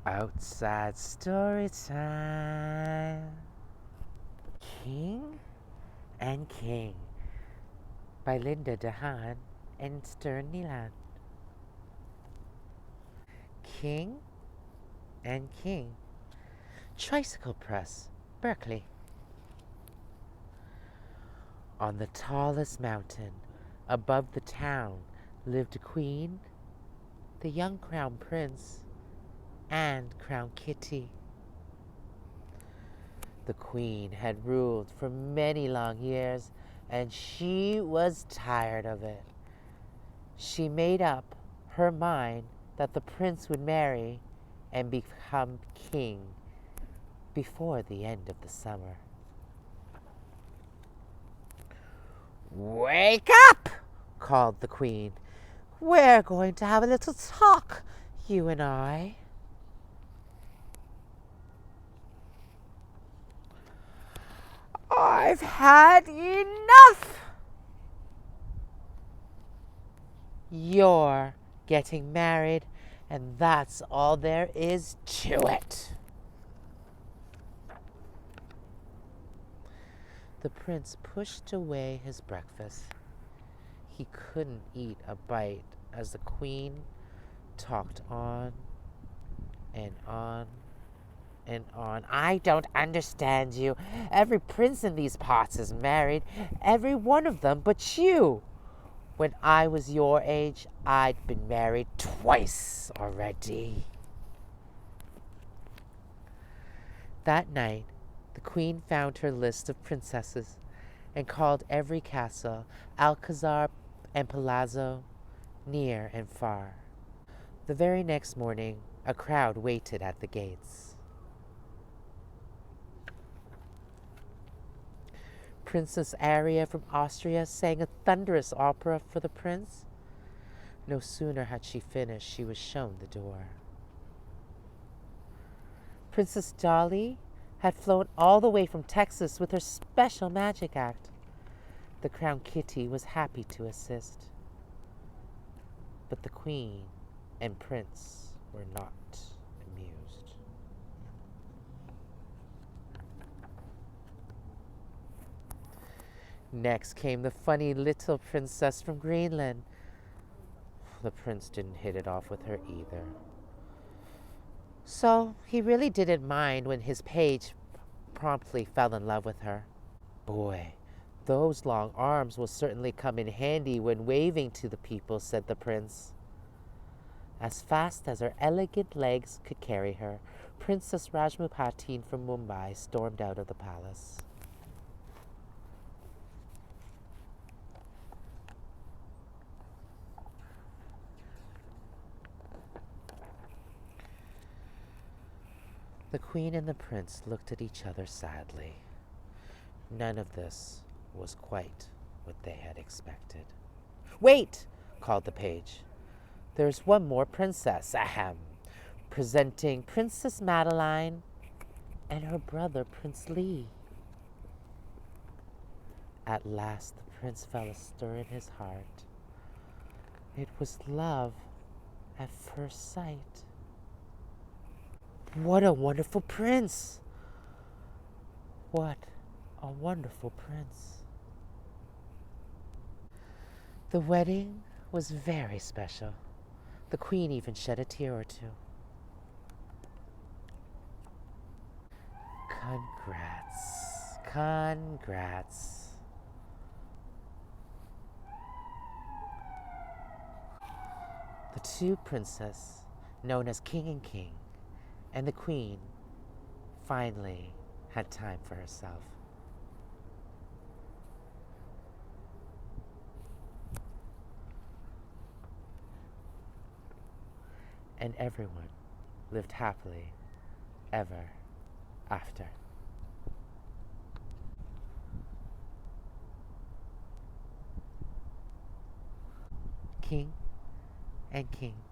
Outside story time. King and King by Linda de Haan and Nijland. King and King. Tricycle Press, Berkeley. On the tallest mountain above the town lived a queen, the young crown prince, and Crown Kitty. The queen had ruled for many long years, and she was tired of it. She made up her mind that the prince would marry and become king before the end of the summer. "Wake up!" called the queen. "We're going to have a little talk, you and I." "I've had enough." "You're getting married, and that's all there is to it." The prince pushed away his breakfast. He couldn't eat a bite as the queen talked on and on and on. "I don't understand you. Every prince in these parts is married, every one of them but you. When I was your age, I'd been married twice already." That night, the queen found her list of princesses and called every castle, alcazar and palazzo, near and far. The very next morning, a crowd waited at the gates. Princess Aria from Austria sang a thunderous opera for the prince. No sooner had she finished, she was shown the door. Princess Dolly had flown all the way from Texas with her special magic act. The Crown Kitty was happy to assist. But the queen and prince were not amused. Next came the funny little princess from Greenland. The prince didn't hit it off with her either. So he really didn't mind when his page promptly fell in love with her. "Boy, those long arms will certainly come in handy when waving to the people," said the prince. As fast as her elegant legs could carry her, Princess Rajmupati from Mumbai stormed out of the palace. The queen and the prince looked at each other sadly. None of this was quite what they had expected. "Wait!" called the page. "There's one more princess, ahem, presenting Princess Madeline and her brother, Prince Lee." At last the prince felt a stir in his heart. It was love at first sight. What a wonderful prince! What a wonderful prince! The wedding was very special. The queen even shed a tear or two. Congrats, congrats. The two princes, known as King and King, and the queen finally had time for herself. And everyone lived happily ever after. King and King.